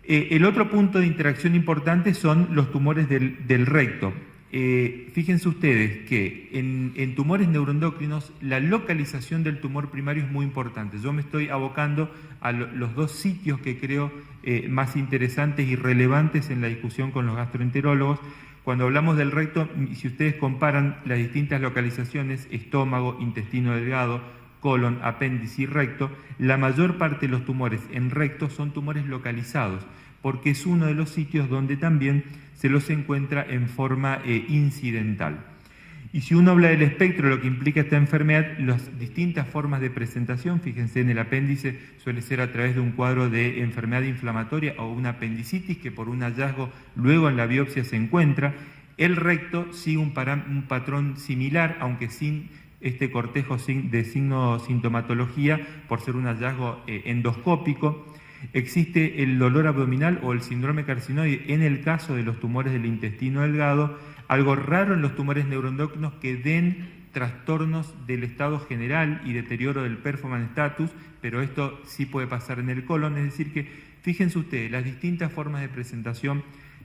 El otro punto de interacción importante son los tumores del recto. Fíjense ustedes que en tumores neuroendocrinos la localización del tumor primario es muy importante. Yo me estoy abocando a los dos sitios que creo más interesantes y relevantes en la discusión con los gastroenterólogos. Cuando hablamos del recto, si ustedes comparan las distintas localizaciones, estómago, intestino delgado, colon, apéndice y recto, la mayor parte de los tumores en recto son tumores localizados, porque es uno de los sitios donde también se los encuentra en forma incidental. Y si uno habla del espectro, lo que implica esta enfermedad, las distintas formas de presentación, fíjense, en el apéndice suele ser a través de un cuadro de enfermedad inflamatoria o una apendicitis que por un hallazgo luego en la biopsia se encuentra. El recto sigue un patrón similar, aunque sin este cortejo de signo sintomatología por ser un hallazgo endoscópico. Existe el dolor abdominal o el síndrome carcinoide en el caso de los tumores del intestino delgado, algo raro en los tumores neuroendocrinos que den trastornos del estado general y deterioro del performance status, pero esto sí puede pasar en el colon, es decir que, fíjense ustedes, las distintas formas de presentación,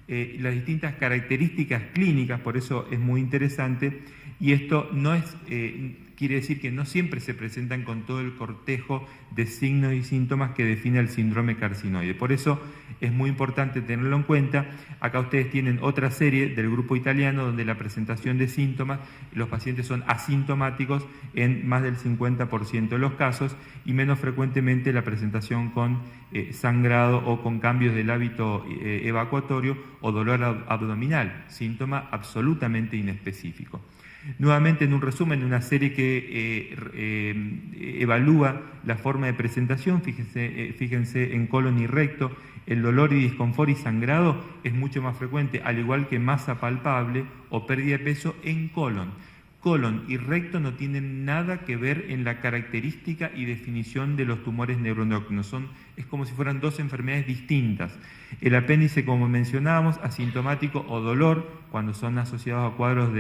las distintas características clínicas, por eso es muy interesante, y esto no es, quiere decir que no siempre se presentan con todo el cortejo de signos y síntomas que define el síndrome carcinoide. Por eso es muy importante tenerlo en cuenta. Acá ustedes tienen otra serie del grupo italiano donde la presentación de síntomas, los pacientes son asintomáticos en más del 50% de los casos y menos frecuentemente la presentación con sangrado o con cambios del hábito evacuatorio o dolor abdominal, síntoma absolutamente inespecífico. Nuevamente, en un resumen, una serie que evalúa la forma de presentación, fíjense en colon y recto, el dolor y disconfort y sangrado es mucho más frecuente, al igual que masa palpable o pérdida de peso en colon. Colon y recto no tienen nada que ver en la característica y definición de los tumores neuroendocrinos. Es como si fueran dos enfermedades distintas. El apéndice, como mencionábamos, asintomático o dolor, cuando son asociados a cuadros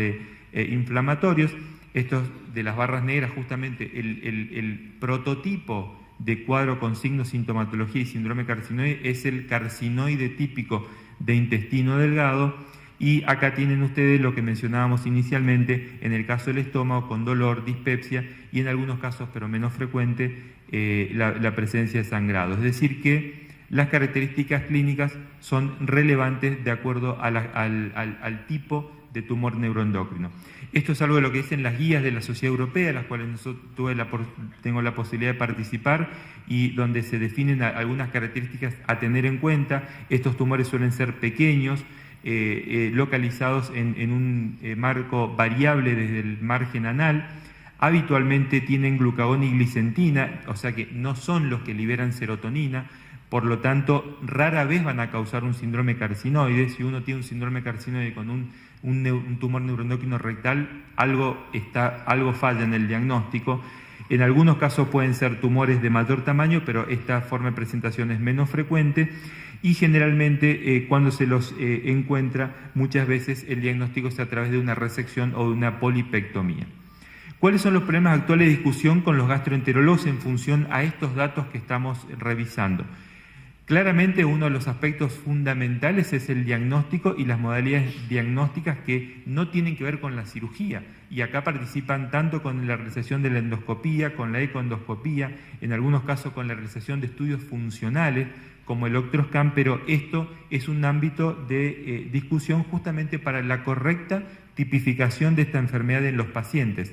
inflamatorios. Estos de las barras negras, justamente el prototipo de cuadro con signos, sintomatología y síndrome carcinoide es el carcinoide típico de intestino delgado. Y acá tienen ustedes lo que mencionábamos inicialmente en el caso del estómago con dolor, dispepsia y en algunos casos, pero menos frecuente, la presencia de sangrado. Es decir que las características clínicas son relevantes de acuerdo al tipo de tumor neuroendocrino. Esto es algo de lo que dicen las guías de la Sociedad Europea, las cuales tengo la posibilidad de participar y donde se definen algunas características a tener en cuenta. Estos tumores suelen ser pequeños, localizados en un marco variable desde el margen anal, habitualmente tienen glucagón y glicentina, o sea que no son los que liberan serotonina, por lo tanto rara vez van a causar un síndrome carcinoide. Si uno tiene un síndrome carcinoide con un tumor neuroendocrino rectal, algo falla en el diagnóstico. En algunos casos pueden ser tumores de mayor tamaño, pero esta forma de presentación es menos frecuente y generalmente cuando se los encuentra, muchas veces el diagnóstico es a través de una resección o de una polipectomía. ¿Cuáles son los problemas actuales de discusión con los gastroenterólogos en función a estos datos que estamos revisando? Claramente uno de los aspectos fundamentales es el diagnóstico y las modalidades diagnósticas que no tienen que ver con la cirugía. Y acá participan tanto con la realización de la endoscopía, con la ecoendoscopía, en algunos casos con la realización de estudios funcionales como el Octroscan, pero esto es un ámbito de discusión justamente para la correcta tipificación de esta enfermedad en los pacientes.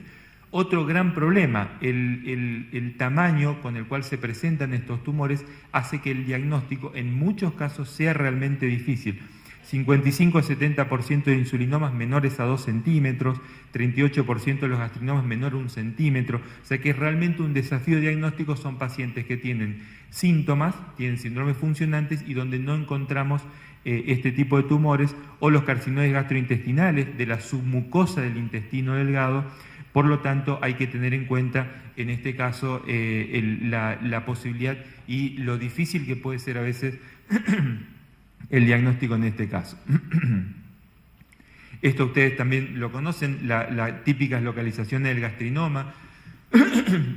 Otro gran problema, el tamaño con el cual se presentan estos tumores hace que el diagnóstico en muchos casos sea realmente difícil. 55 a 70% de insulinomas menores a 2 centímetros, 38% de los gastrinomas menores a 1 centímetro, o sea que es realmente un desafío diagnóstico. Son pacientes que tienen síntomas, tienen síndromes funcionantes y donde no encontramos este tipo de tumores, o los carcinoides gastrointestinales de la submucosa del intestino delgado. Por lo tanto, hay que tener en cuenta en este caso la posibilidad y lo difícil que puede ser a veces el diagnóstico en este caso. Esto ustedes también lo conocen, las típicas localizaciones del gastrinoma.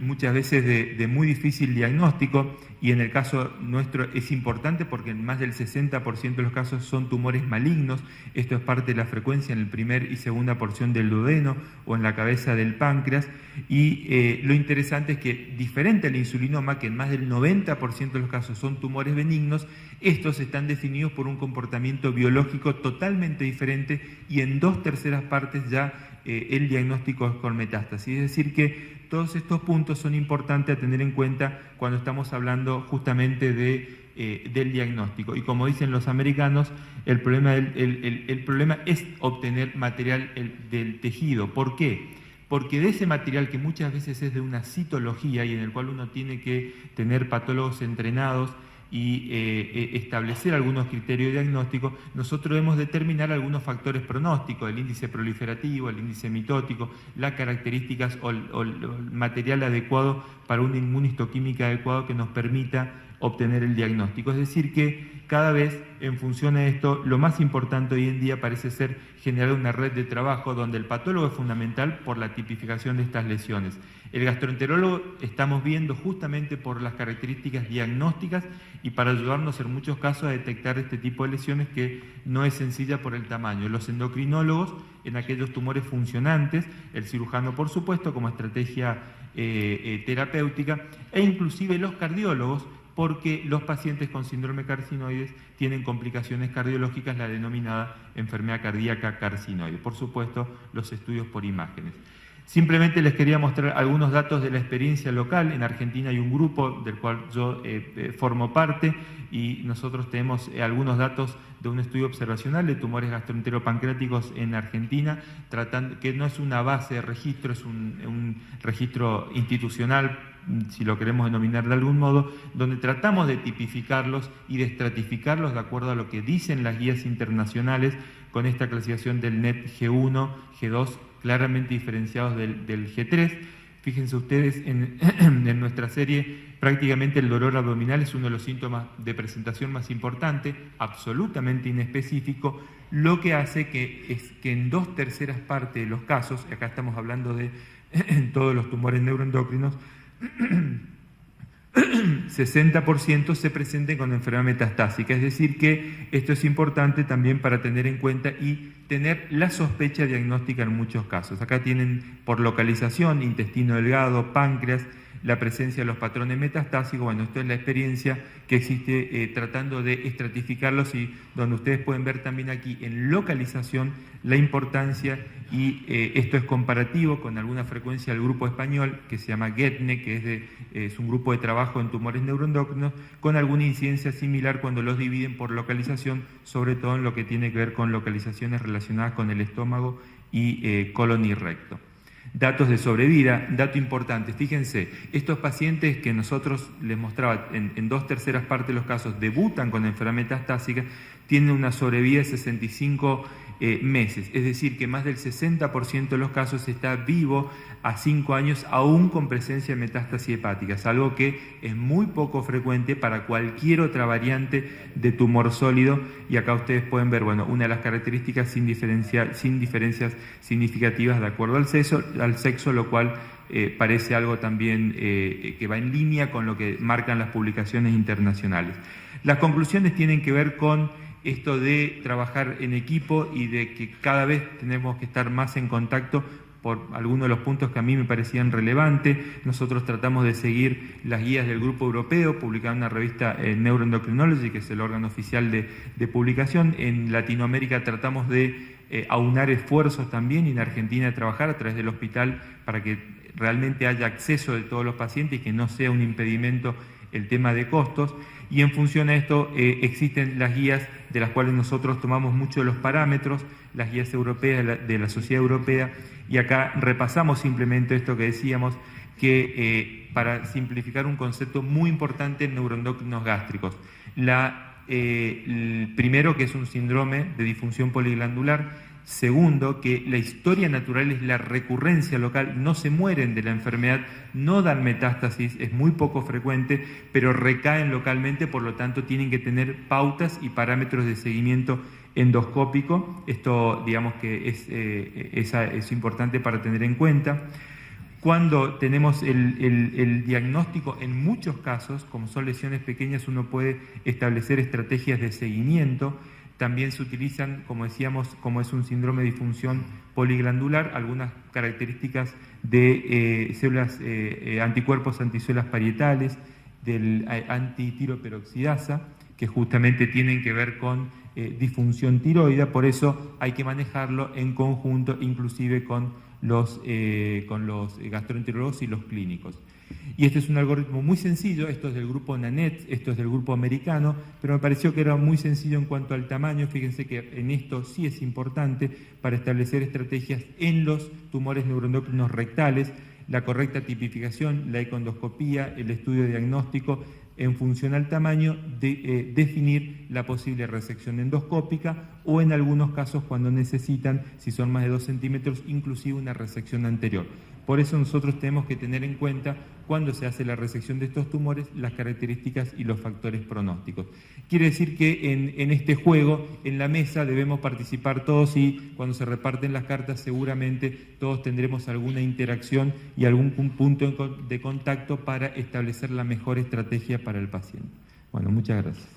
muchas veces de muy difícil diagnóstico, y en el caso nuestro es importante porque en más del 60% de los casos son tumores malignos. Esto es parte de la frecuencia en el primer y segunda porción del duodeno o en la cabeza del páncreas, y lo interesante es que, diferente al insulinoma, que en más del 90% de los casos son tumores benignos, estos están definidos por un comportamiento biológico totalmente diferente, y en 2/3 partes ya el diagnóstico es con metástasis. Es decir que todos estos puntos son importantes a tener en cuenta cuando estamos hablando justamente del diagnóstico. Y como dicen los americanos, el problema es obtener material del tejido. ¿Por qué? Porque de ese material, que muchas veces es de una citología y en el cual uno tiene que tener patólogos entrenados y establecer algunos criterios diagnósticos, nosotros debemos determinar algunos factores pronósticos: el índice proliferativo, el índice mitótico, las características o el material adecuado para una inmunistoquímica adecuado que nos permita obtener el diagnóstico. Es decir que cada vez, en función de esto, lo más importante hoy en día parece ser generar una red de trabajo donde el patólogo es fundamental por la tipificación de estas lesiones. El gastroenterólogo estamos viendo justamente por las características diagnósticas y para ayudarnos en muchos casos a detectar este tipo de lesiones, que no es sencilla por el tamaño. Los endocrinólogos en aquellos tumores funcionantes, el cirujano por supuesto como estrategia terapéutica, e inclusive los cardiólogos, porque los pacientes con síndrome carcinoides tienen complicaciones cardiológicas, la denominada enfermedad cardíaca carcinoide. Por supuesto, los estudios por imágenes. Simplemente les quería mostrar algunos datos de la experiencia local. En Argentina hay un grupo del cual yo formo parte, y nosotros tenemos algunos datos de un estudio observacional de tumores gastroenteropancreáticos en Argentina, que no es una base de registro, es un registro institucional, si lo queremos denominar de algún modo, donde tratamos de tipificarlos y de estratificarlos de acuerdo a lo que dicen las guías internacionales, con esta clasificación del NET G1, G2, claramente diferenciados del G3. Fíjense ustedes, en nuestra serie prácticamente el dolor abdominal es uno de los síntomas de presentación más importante, absolutamente inespecífico, lo que hace que en 2/3 partes de los casos, acá estamos hablando de todos los tumores neuroendocrinos, 60% se presenten con enfermedad metastásica. Es decir que esto es importante también para tener en cuenta y tener la sospecha diagnóstica en muchos casos. Acá tienen por localización intestino delgado, páncreas, la presencia de los patrones metastásicos. Bueno, esto es la experiencia que existe tratando de estratificarlos, y donde ustedes pueden ver también aquí en localización la importancia, y esto es comparativo con alguna frecuencia del grupo español que se llama GETNE, que es un grupo de trabajo en tumores neuroendocrinos, con alguna incidencia similar cuando los dividen por localización, sobre todo en lo que tiene que ver con localizaciones relacionadas con el estómago y colon y recto. Datos de sobrevida, dato importante, fíjense, estos pacientes que nosotros les mostraba, en 2/3 partes de los casos debutan con enfermedad metastásica, tienen una sobrevida de 65 meses, es decir que más del 60% de los casos está vivo a 5 años, aún con presencia de metástasis hepática, algo que es muy poco frecuente para cualquier otra variante de tumor sólido. Y acá ustedes pueden ver, bueno, una de las características sin diferencias significativas de acuerdo al sexo, lo cual parece algo también que va en línea con lo que marcan las publicaciones internacionales. Las conclusiones tienen que ver con esto de trabajar en equipo y de que cada vez tenemos que estar más en contacto por algunos de los puntos que a mí me parecían relevantes. Nosotros tratamos de seguir las guías del Grupo Europeo, publicada en una revista Neuroendocrinology, que es el órgano oficial de publicación. En Latinoamérica tratamos de aunar esfuerzos también, y en Argentina de trabajar a través del hospital para que realmente haya acceso de todos los pacientes y que no sea un impedimento el tema de costos. Y en función a esto existen las guías de las cuales nosotros tomamos mucho de los parámetros, las guías europeas de la Sociedad Europea, y acá repasamos simplemente esto que decíamos, que para simplificar un concepto muy importante en neuroendocrinos gástricos. El primero, que es un síndrome de disfunción poliglandular. Segundo, que la historia natural es la recurrencia local, no se mueren de la enfermedad, no dan metástasis, es muy poco frecuente, pero recaen localmente, por lo tanto tienen que tener pautas y parámetros de seguimiento endoscópico. Esto, digamos que es importante para tener en cuenta. Cuando tenemos el diagnóstico, en muchos casos, como son lesiones pequeñas, uno puede establecer estrategias de seguimiento. También se utilizan, como decíamos, como es un síndrome de disfunción poliglandular, algunas características de células, anticuerpos anticélulas parietales, del antitiroperoxidasa, que justamente tienen que ver con disfunción tiroidea, por eso hay que manejarlo en conjunto, inclusive con los gastroenterólogos y los clínicos. Y este es un algoritmo muy sencillo, esto es del grupo Nanette, esto es del grupo americano, pero me pareció que era muy sencillo en cuanto al tamaño. Fíjense que en esto sí es importante para establecer estrategias en los tumores neuroendocrinos rectales, la correcta tipificación, la econdoscopía, el estudio diagnóstico, en función al tamaño, definir la posible resección endoscópica o en algunos casos cuando necesitan, si son más de 2 centímetros, inclusive una resección anterior. Por eso nosotros tenemos que tener en cuenta cuando se hace la resección de estos tumores las características y los factores pronósticos. Quiere decir que en este juego, en la mesa, debemos participar todos y cuando se reparten las cartas seguramente todos tendremos alguna interacción y algún punto de contacto para establecer la mejor estrategia para el paciente. Bueno, muchas gracias.